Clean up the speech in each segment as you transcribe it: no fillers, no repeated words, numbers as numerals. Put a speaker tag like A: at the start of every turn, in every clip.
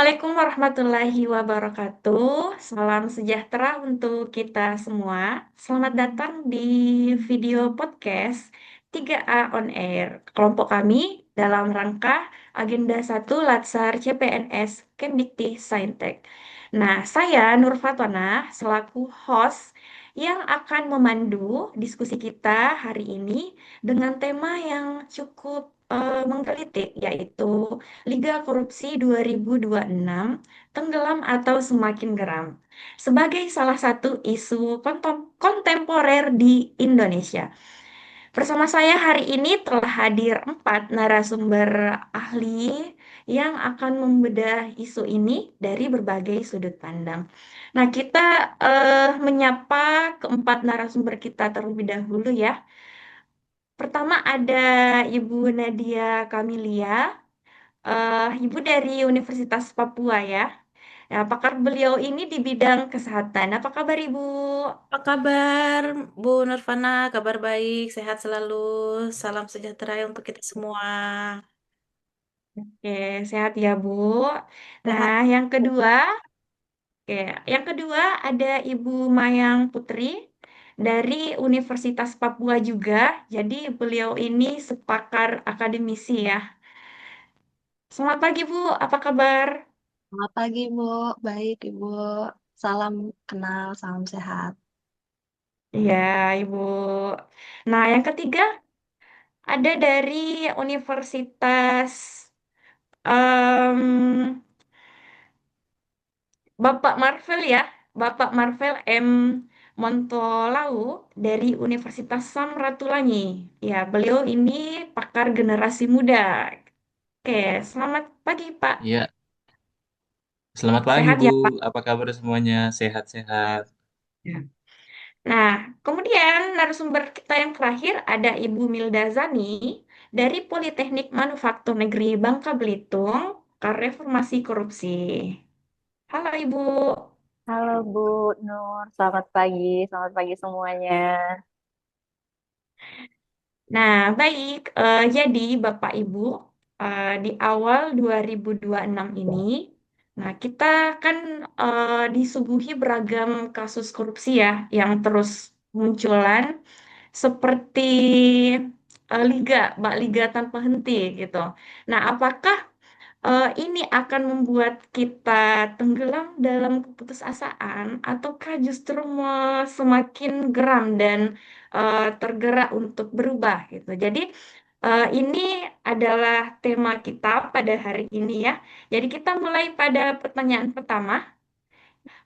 A: Assalamualaikum warahmatullahi wabarakatuh. Salam sejahtera untuk kita semua. Selamat datang di video podcast 3A On Air. Kelompok kami dalam rangka Agenda 1 Latsar CPNS Kemdikti Saintek. Nah, saya Nur Fatwana selaku host yang akan memandu diskusi kita hari ini dengan tema yang cukup menggelitik, yaitu Liga Korupsi 2026 tenggelam atau semakin geram sebagai salah satu isu kontemporer di Indonesia. Bersama saya hari ini telah hadir 4 narasumber ahli yang akan membedah isu ini dari berbagai sudut pandang. Nah, kita menyapa keempat narasumber kita terlebih dahulu ya. Pertama ada Ibu Nadia Kamilia, Ibu dari Universitas Papua ya. Ya, pakar beliau ini di bidang kesehatan. Apa kabar Ibu?
B: Apa kabar, Bu Nurfana? Kabar baik, sehat selalu. Salam sejahtera untuk kita semua.
A: Oke, sehat ya Bu. Nah,
B: Sehat.
A: yang kedua, oke, yang kedua ada Ibu Mayang Putri dari Universitas Papua juga. Jadi beliau ini sepakar akademisi ya. Selamat pagi Bu, apa kabar?
B: Selamat pagi, Bu. Baik, Ibu. Salam kenal, salam sehat.
A: Iya, Ibu. Nah, yang ketiga ada dari Universitas em, Bapak Marvel ya, Bapak Marvel M. Montolau dari Universitas Samratulangi. Ya, beliau ini pakar generasi muda. Oke, selamat pagi Pak.
C: Iya, selamat pagi
A: Sehat
C: Bu.
A: ya Pak?
C: Apa kabar semuanya? Sehat-sehat.
A: Ya. Nah, kemudian narasumber kita yang terakhir ada Ibu Milda Zani dari Politeknik Manufaktur Negeri Bangka Belitung, pakar reformasi korupsi. Halo Ibu.
D: Halo Bu Nur, selamat pagi semuanya.
A: Nah, baik. Jadi Bapak Ibu, di awal 2026 ini, nah kita kan disuguhi beragam kasus korupsi ya yang terus munculan seperti Liga tanpa henti gitu. Nah, apakah ini akan membuat kita tenggelam dalam keputusasaan, ataukah justru semakin geram dan tergerak untuk berubah gitu. Jadi ini adalah tema kita pada hari ini ya. Jadi kita mulai pada pertanyaan pertama.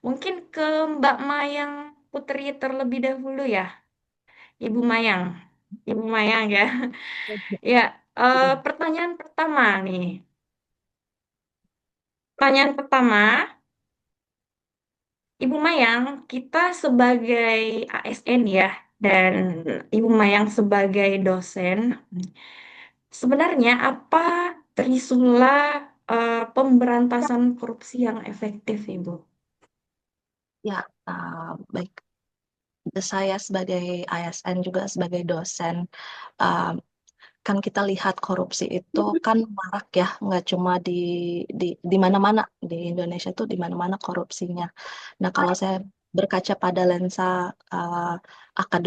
A: Mungkin ke Mbak Mayang Putri terlebih dahulu ya, Ibu Mayang. Ibu Mayang ya. Ya, pertanyaan pertama nih. Pertanyaan pertama, Ibu Mayang, kita sebagai ASN ya, dan Ibu Mayang sebagai dosen, sebenarnya apa trisula pemberantasan korupsi yang efektif, Ibu?
B: Ya, baik. Saya sebagai ASN juga sebagai dosen, uh, kan kita lihat korupsi itu kan marak ya, nggak cuma di mana-mana di Indonesia tuh di mana-mana korupsinya. Nah, kalau saya berkaca pada lensa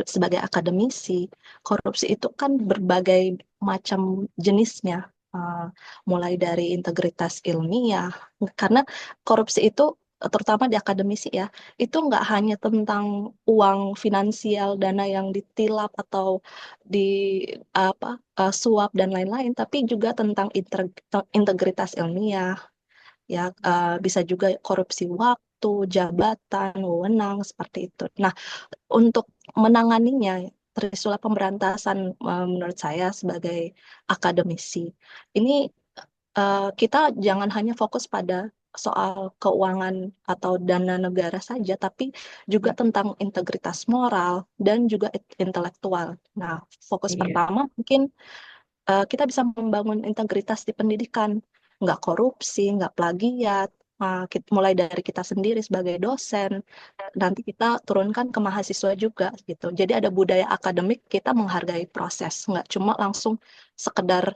B: sebagai akademisi, korupsi itu kan berbagai macam jenisnya, uh, mulai dari integritas ilmiah, karena korupsi itu terutama di akademisi ya, itu nggak hanya tentang uang finansial, dana yang ditilap atau di apa suap dan lain-lain, tapi juga tentang integritas ilmiah ya, bisa juga korupsi waktu, jabatan, wewenang seperti itu. Nah, untuk menanganinya, Trisula pemberantasan, menurut saya sebagai akademisi ini, kita jangan hanya fokus pada soal keuangan atau dana negara saja, tapi juga tentang integritas moral dan juga intelektual. Nah, fokus
A: Iya,
B: pertama mungkin kita bisa membangun integritas di pendidikan, nggak korupsi, nggak plagiat, mulai dari kita sendiri sebagai dosen, nanti kita turunkan ke mahasiswa juga gitu. Jadi ada budaya akademik, kita menghargai proses, nggak cuma langsung sekedar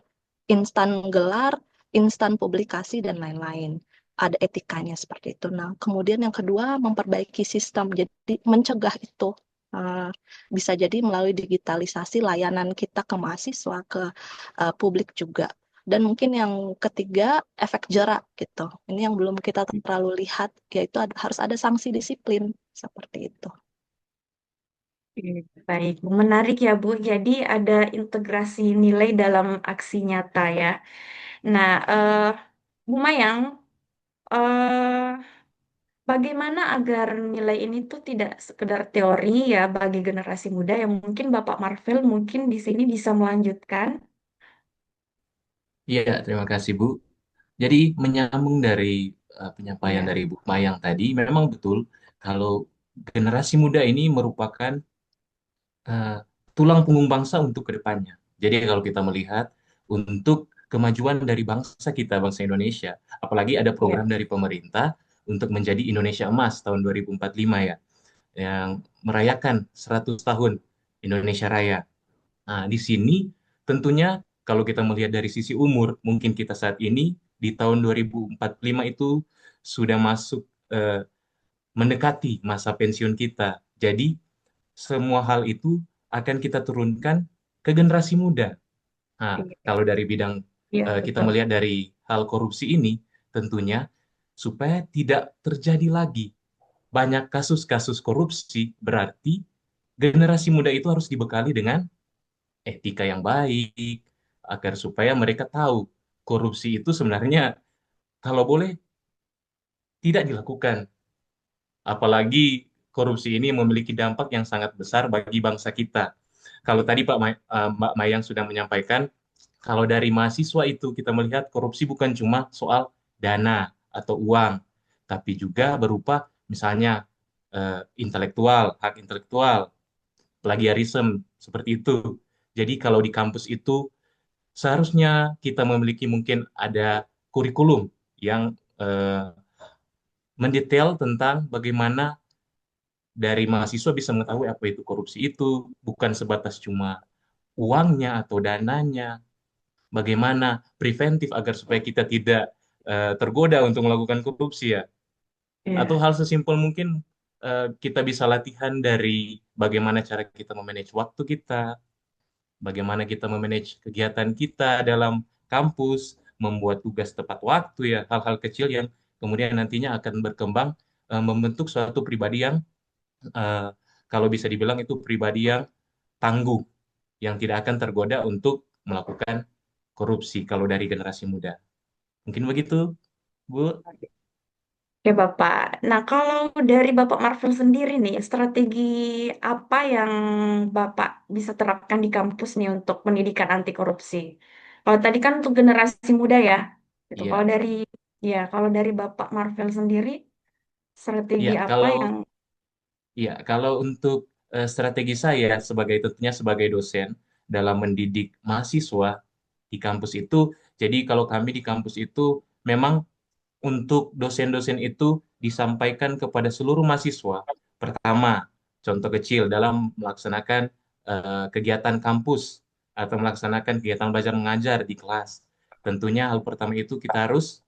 B: instan gelar, instan publikasi dan lain-lain. ada etikanya seperti itu. Nah, kemudian yang kedua memperbaiki sistem, jadi mencegah itu. Uh, Bisa jadi melalui digitalisasi layanan kita ke mahasiswa, ke publik juga. Dan mungkin yang ketiga efek jerak gitu. Ini yang belum kita terlalu lihat, yaitu harus ada sanksi disiplin seperti itu.
A: Oke, baik, menarik ya Bu. Jadi ada integrasi nilai dalam aksi nyata ya. Nah, Bu Mayang, eh, bagaimana agar nilai ini tuh tidak sekedar teori ya bagi generasi muda yang mungkin Bapak Marvel mungkin di sini bisa melanjutkan.
C: Iya, terima kasih Bu. Jadi menyambung dari penyampaian
A: Ya,
C: dari Bu Mayang tadi, memang betul kalau generasi muda ini merupakan eh, tulang punggung bangsa untuk kedepannya. Jadi kalau kita melihat untuk kemajuan dari bangsa kita, bangsa Indonesia, apalagi ada
A: ya,
C: program dari pemerintah untuk menjadi Indonesia Emas tahun 2045 ya, yang merayakan 100 tahun Indonesia Raya. Nah, di sini tentunya kalau kita melihat dari sisi umur, mungkin kita saat ini di tahun 2045 itu sudah masuk mendekati masa pensiun kita. Jadi semua hal itu akan kita turunkan ke generasi muda. Nah,
A: iya,
C: kalau dari bidang
A: iya,
C: kita
A: betul.
C: melihat dari hal korupsi ini, tentunya supaya tidak terjadi lagi banyak kasus-kasus korupsi, berarti generasi muda itu harus dibekali dengan etika yang baik, agar supaya mereka tahu korupsi itu sebenarnya kalau boleh tidak dilakukan. Apalagi korupsi ini memiliki dampak yang sangat besar bagi bangsa kita. Kalau tadi Mbak Mayang sudah menyampaikan, kalau dari mahasiswa itu kita melihat korupsi bukan cuma soal dana atau uang, tapi juga berupa misalnya intelektual, hak intelektual, plagiarisme, seperti itu. Jadi kalau di kampus itu seharusnya kita memiliki mungkin ada kurikulum yang mendetail tentang bagaimana dari mahasiswa bisa mengetahui apa itu korupsi itu, bukan sebatas cuma uangnya atau dananya, bagaimana preventif agar supaya kita tidak tergoda untuk melakukan korupsi ya. Atau
A: Iya,
C: hal sesimpel mungkin kita bisa latihan dari bagaimana cara kita memanage waktu kita, bagaimana kita memanage kegiatan kita dalam kampus, membuat tugas tepat waktu ya, hal-hal kecil yang kemudian nantinya akan berkembang membentuk suatu pribadi yang eh, kalau bisa dibilang itu pribadi yang tangguh, yang tidak akan tergoda untuk melakukan korupsi kalau dari generasi muda. Mungkin begitu, Bu.
A: oke Bapak. Nah, kalau dari Bapak Marvel sendiri nih, strategi apa yang Bapak bisa terapkan di kampus nih untuk pendidikan anti korupsi? Kalau tadi kan untuk generasi muda ya, gitu. Kalau
C: Iya,
A: dari kalau dari Bapak Marvel sendiri, strategi
C: iya.
A: apa
C: Kalau
A: yang
C: iya, kalau untuk strategi saya sebagai tentunya sebagai dosen dalam mendidik mahasiswa di kampus itu, jadi kalau kami di kampus itu memang untuk dosen-dosen itu disampaikan kepada seluruh mahasiswa. Pertama, contoh kecil dalam melaksanakan kegiatan kampus atau melaksanakan kegiatan belajar mengajar di kelas. Tentunya hal pertama itu kita harus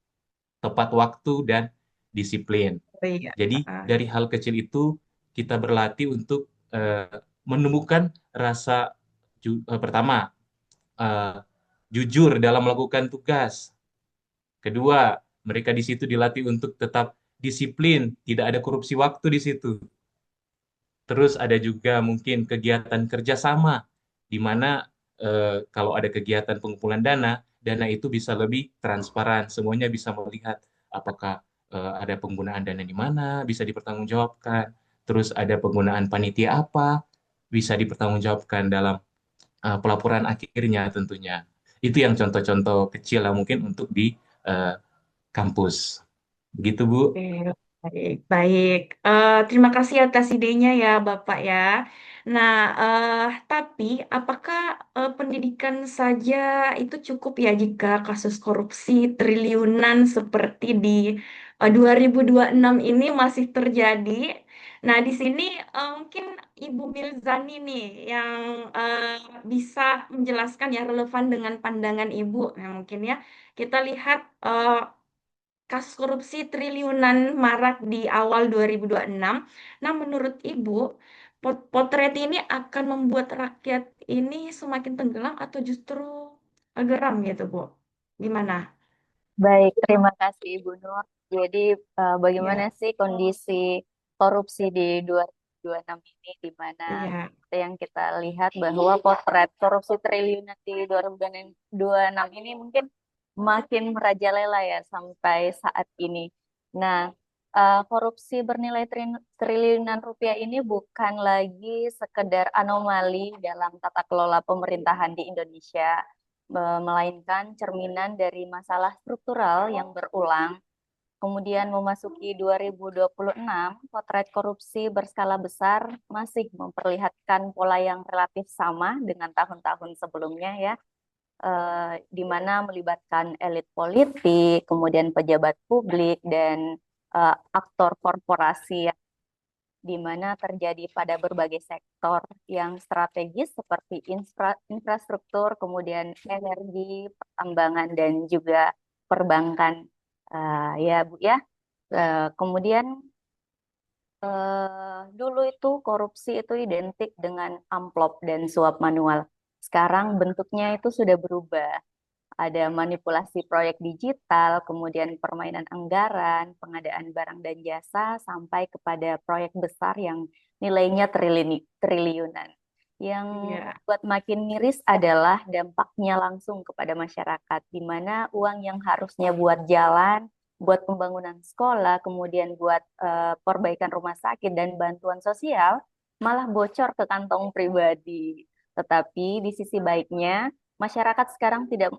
C: tepat waktu dan disiplin.
A: oh iya,
C: Jadi dari hal kecil itu kita berlatih untuk menumbuhkan rasa pertama eh, jujur dalam melakukan tugas. Kedua, mereka di situ dilatih untuk tetap disiplin, tidak ada korupsi waktu di situ. Terus ada juga mungkin kegiatan kerjasama, di mana kalau ada kegiatan pengumpulan dana, dana itu bisa lebih transparan, semuanya bisa melihat apakah ada penggunaan dana di mana, bisa dipertanggungjawabkan. Terus ada penggunaan panitia apa, bisa dipertanggungjawabkan dalam pelaporan akhirnya tentunya. Itu yang contoh-contoh kecil lah mungkin untuk di eh, kampus. Begitu, Bu.
A: oke, baik, baik. Terima kasih atas idenya ya, Bapak ya. Nah, tapi apakah pendidikan saja itu cukup ya jika kasus korupsi triliunan seperti di 2026 ini masih terjadi? Nah, di sini mungkin Ibu Mirzani nih yang bisa menjelaskan ya relevan dengan pandangan Ibu. Nah, mungkin ya kita lihat kasus korupsi triliunan marak di awal 2026. Nah, menurut Ibu, potret ini akan membuat rakyat ini semakin tenggelam atau justru geram gitu, Bu? Gimana?
D: Baik, terima kasih Ibu Nur. Jadi, bagaimana
A: Ya,
D: sih kondisi korupsi di 2026 ini, di mana
A: iya,
D: seperti yang kita lihat bahwa potret korupsi triliunan di 2026 ini mungkin makin merajalela ya sampai saat ini. Nah, korupsi bernilai triliunan rupiah ini bukan lagi sekedar anomali dalam tata kelola pemerintahan di Indonesia, melainkan cerminan dari masalah struktural yang berulang. Kemudian memasuki 2026, potret korupsi berskala besar masih memperlihatkan pola yang relatif sama dengan tahun-tahun sebelumnya ya, di mana melibatkan elit politik, kemudian pejabat publik dan aktor korporasi di mana terjadi pada berbagai sektor yang strategis seperti infrastruktur, kemudian energi, pertambangan, dan juga perbankan. Ya, Bu ya. Kemudian dulu itu korupsi itu identik dengan amplop dan suap manual. Sekarang bentuknya itu sudah berubah. Ada manipulasi proyek digital, kemudian permainan anggaran, pengadaan barang dan jasa, sampai kepada proyek besar yang nilainya triliunan. Yang
A: iya.
D: membuat makin miris adalah dampaknya langsung kepada masyarakat, di mana uang yang harusnya buat jalan, buat pembangunan sekolah, kemudian buat perbaikan rumah sakit dan bantuan sosial, malah bocor ke kantong pribadi. Tetapi di sisi baiknya, masyarakat sekarang tidak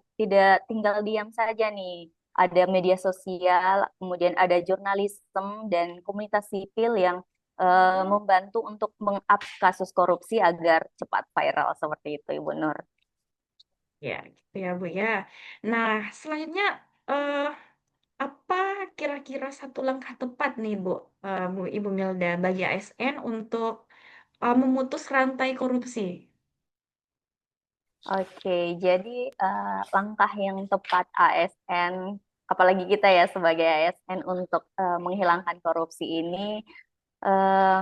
D: tinggal diam saja nih. Ada media sosial, kemudian ada jurnalisme dan komunitas sipil yang membantu untuk meng-up kasus korupsi agar cepat viral seperti itu, Ibu Nur.
A: Ya, gitu ya, Bu ya. Nah, selanjutnya eh, apa kira-kira satu langkah tepat nih, Bu, Bu Ibu Milda bagi ASN untuk memutus rantai korupsi?
D: Oke, jadi langkah yang tepat ASN, apalagi kita ya sebagai ASN untuk menghilangkan korupsi ini, eh,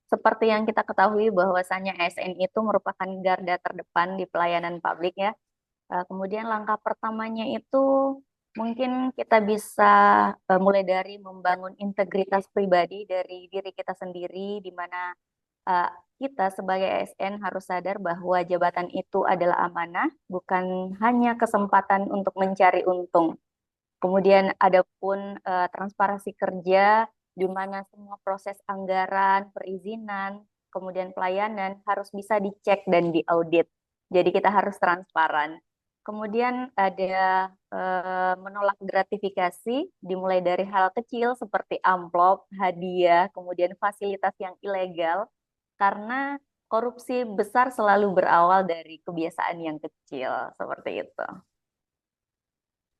D: seperti yang kita ketahui bahwasannya ASN itu merupakan garda terdepan di pelayanan publik ya. Kemudian langkah pertamanya itu mungkin kita bisa mulai dari membangun integritas pribadi dari diri kita sendiri, di mana uh, kita sebagai ASN harus sadar bahwa jabatan itu adalah amanah, bukan hanya kesempatan untuk mencari untung. Kemudian ada pun transparansi kerja, di mana semua proses anggaran, perizinan, kemudian pelayanan harus bisa dicek dan diaudit. Jadi kita harus transparan. Kemudian ada menolak gratifikasi, dimulai dari hal kecil seperti amplop, hadiah, kemudian fasilitas yang ilegal, karena korupsi besar selalu berawal dari kebiasaan yang kecil, seperti itu.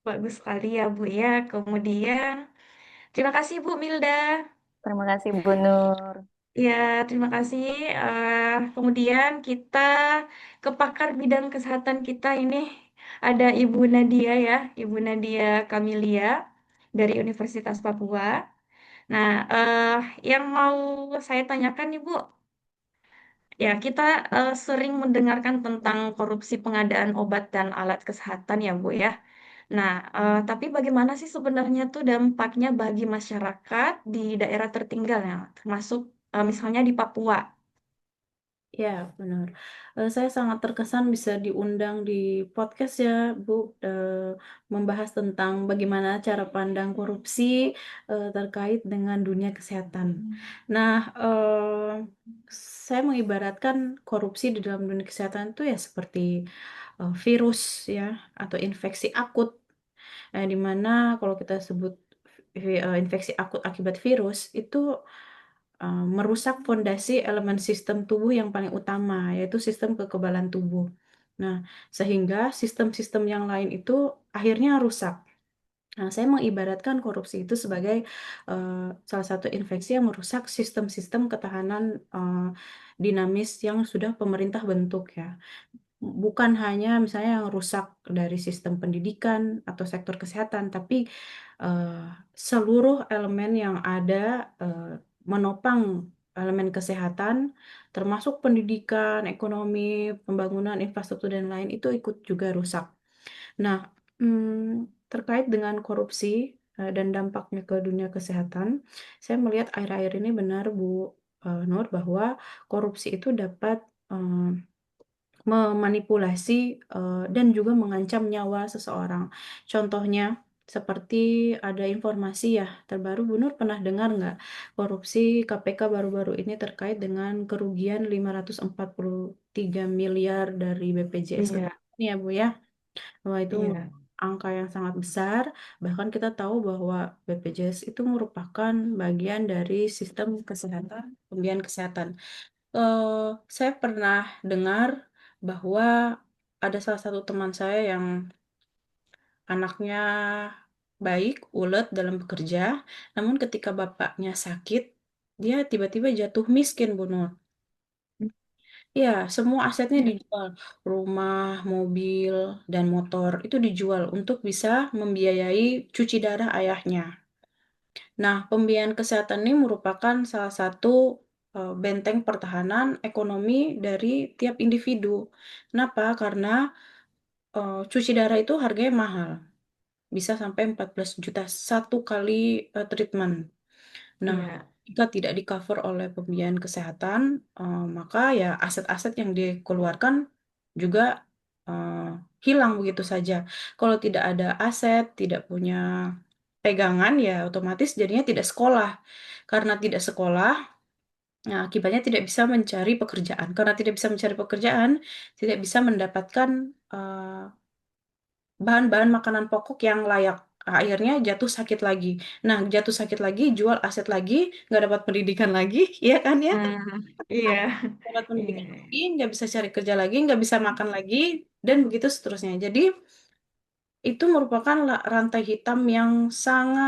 A: Bagus sekali ya, Bu ya. Kemudian, terima kasih Bu Milda.
D: Terima kasih, Bu Nur.
A: Ya, terima kasih. Kemudian kita ke pakar bidang kesehatan kita ini ada Ibu Nadia ya, Ibu Nadia Kamilia dari Universitas Papua. Nah, yang mau saya tanyakan Ibu, ya kita sering mendengarkan tentang korupsi pengadaan obat dan alat kesehatan ya Bu ya. Nah, tapi bagaimana sih sebenarnya tuh dampaknya bagi masyarakat di daerah tertinggal ya, termasuk misalnya di Papua?
E: Ya, benar. Saya sangat terkesan bisa diundang di podcast ya, Bu, membahas tentang bagaimana cara pandang korupsi terkait dengan dunia kesehatan. Nah, saya mengibaratkan korupsi di dalam dunia kesehatan itu ya seperti virus ya atau infeksi akut. Di mana kalau kita sebut infeksi akut akibat virus itu merusak fondasi elemen sistem tubuh yang paling utama, yaitu sistem kekebalan tubuh. Nah, sehingga sistem-sistem yang lain itu akhirnya rusak. Nah, saya mengibaratkan korupsi itu sebagai salah satu infeksi yang merusak sistem-sistem ketahanan dinamis yang sudah pemerintah bentuk ya. bukan hanya misalnya yang rusak dari sistem pendidikan atau sektor kesehatan, tapi eh, seluruh elemen yang ada eh, menopang elemen kesehatan, termasuk pendidikan, ekonomi, pembangunan infrastruktur dan lain itu ikut juga rusak. Nah, terkait dengan korupsi dan dampaknya ke dunia kesehatan, saya melihat akhir-akhir ini benar Bu Nur bahwa korupsi itu dapat memanipulasi dan juga mengancam nyawa seseorang. Contohnya, seperti ada informasi ya terbaru, Bu Nur pernah dengar nggak korupsi KPK baru-baru ini terkait dengan kerugian 543 miliar dari BPJS
A: Iya,
E: Kesehatan ya Bu ya? Wah, itu
A: iya,
E: angka yang sangat besar. Bahkan kita tahu bahwa BPJS itu merupakan bagian dari sistem kesehatan, pembiayaan kesehatan. Eh, saya pernah dengar bahwa ada salah satu teman saya yang anaknya baik, ulet dalam bekerja, namun ketika bapaknya sakit, dia tiba-tiba jatuh miskin, Bu Nur. Ya, semua asetnya
A: iya,
E: dijual, rumah, mobil, dan motor itu dijual untuk bisa membiayai cuci darah ayahnya. Nah, pembiayaan kesehatan ini merupakan salah satu benteng pertahanan ekonomi dari tiap individu. Kenapa? Karena cuci darah itu harganya mahal, bisa sampai 14 juta satu kali treatment. Nah,
A: iya,
E: jika tidak di-cover oleh pembiayaan kesehatan, maka ya aset-aset yang dikeluarkan juga eh, hilang begitu saja. Kalau tidak ada aset, tidak punya pegangan, ya otomatis jadinya tidak sekolah. Karena tidak sekolah, nah, akibatnya tidak bisa mencari pekerjaan. Karena tidak bisa mencari pekerjaan, tidak bisa mendapatkan bahan-bahan makanan pokok yang layak. Akhirnya jatuh sakit lagi. Nah, jatuh sakit lagi, jual aset lagi, nggak dapat pendidikan lagi, ya kan ya?
A: iya,
E: Dapat
A: iya,
E: pendidikan lagi, nggak bisa cari kerja lagi, nggak bisa makan lagi, dan begitu seterusnya. Jadi, itu merupakan rantai hitam yang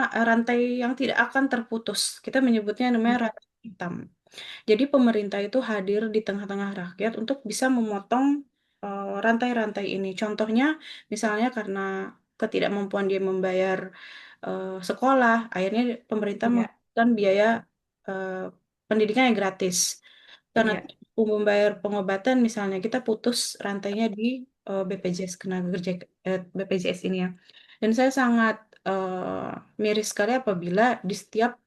E: rantai yang tidak akan terputus. Kita menyebutnya namanya rantai hitam. Jadi pemerintah itu hadir di tengah-tengah rakyat untuk bisa memotong rantai-rantai ini. Contohnya, misalnya karena ketidakmampuan dia membayar sekolah, akhirnya pemerintah
A: iya,
E: memberikan biaya eh, pendidikan yang gratis. Karena
A: iya,
E: tidak mampu membayar pengobatan, misalnya kita putus rantainya di BPJS BPJS ini ya. Dan saya sangat miris sekali apabila di setiap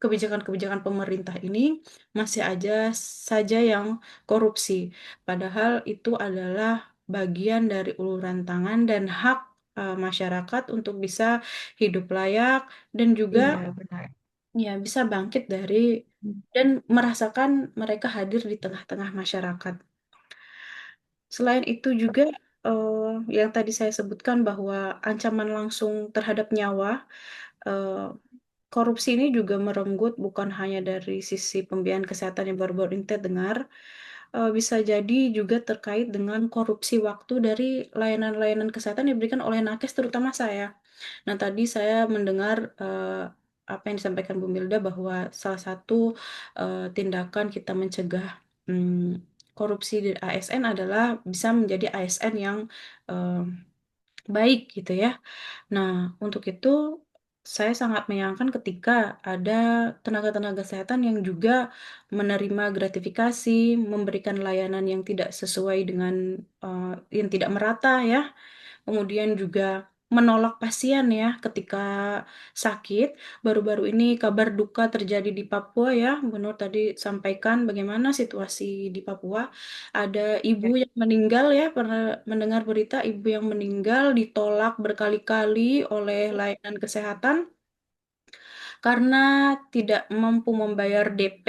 E: kebijakan-kebijakan pemerintah ini masih aja saja yang korupsi. Padahal itu adalah bagian dari uluran tangan dan hak masyarakat untuk bisa hidup layak dan juga
A: iya, benar.
E: ya bisa bangkit dari dan merasakan mereka hadir di tengah-tengah masyarakat. Selain itu juga eh, yang tadi saya sebutkan bahwa ancaman langsung terhadap nyawa, eh, korupsi ini juga merenggut bukan hanya dari sisi pembiayaan kesehatan yang baru-baru ini kita dengar, bisa jadi juga terkait dengan korupsi waktu dari layanan-layanan kesehatan yang diberikan oleh nakes, terutama saya. Nah, tadi saya mendengar apa yang disampaikan Bu Milda bahwa salah satu tindakan kita mencegah korupsi di ASN adalah bisa menjadi ASN yang eh, baik gitu ya. Nah, untuk itu saya sangat menyayangkan ketika ada tenaga-tenaga kesehatan yang juga menerima gratifikasi, memberikan layanan yang tidak sesuai dengan yang tidak merata ya. Kemudian juga menolak pasien ya ketika sakit. Baru-baru ini kabar duka terjadi di Papua ya. Bu Nur tadi sampaikan bagaimana situasi di Papua. Ada ibu
A: Iya,
E: yang meninggal ya, pernah mendengar berita ibu yang meninggal ditolak berkali-kali oleh layanan kesehatan karena tidak mampu membayar DP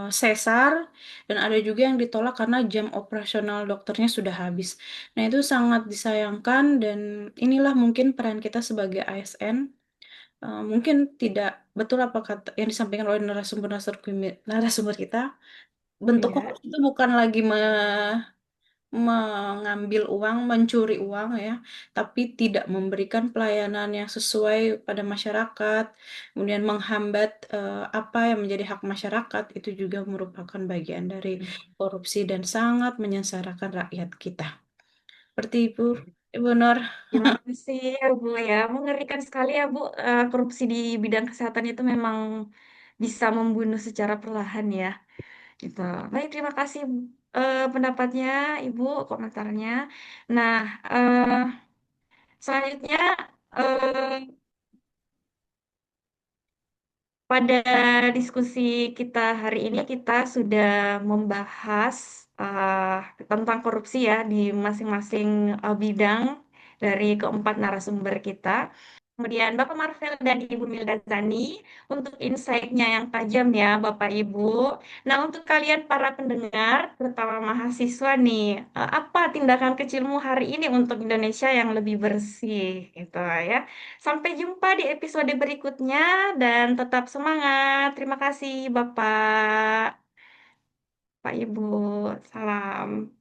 E: sesar dan ada juga yang ditolak karena jam operasional dokternya sudah habis. Nah, itu sangat disayangkan dan inilah mungkin peran kita sebagai ASN. Mungkin tidak betul apa kata yang disampaikan oleh narasumber-narasumber kita. Bentuk
A: iya,
E: korupsi itu bukan lagi mengambil uang, mencuri uang ya, tapi tidak memberikan pelayanan yang sesuai pada masyarakat, kemudian menghambat apa yang menjadi hak masyarakat, itu juga merupakan bagian dari korupsi dan sangat menyengsarakan rakyat kita. Seperti Ibu Nur.
A: Terima kasih ya Bu ya. Mengerikan sekali ya Bu. Korupsi di bidang kesehatan itu memang bisa membunuh secara perlahan ya. Gitu. Baik, terima kasih pendapatnya Ibu, komentarnya. Nah, selanjutnya eh, pada diskusi kita hari ini kita sudah membahas tentang korupsi ya di masing-masing bidang dari keempat narasumber kita. Kemudian Bapak Marvel dan Ibu Milda Zani untuk insight-nya yang tajam ya Bapak Ibu. Nah untuk kalian para pendengar, terutama mahasiswa nih, apa tindakan kecilmu hari ini untuk Indonesia yang lebih bersih gitu ya. Sampai jumpa di episode berikutnya dan tetap semangat. Terima kasih Bapak, Pak Ibu. Salam.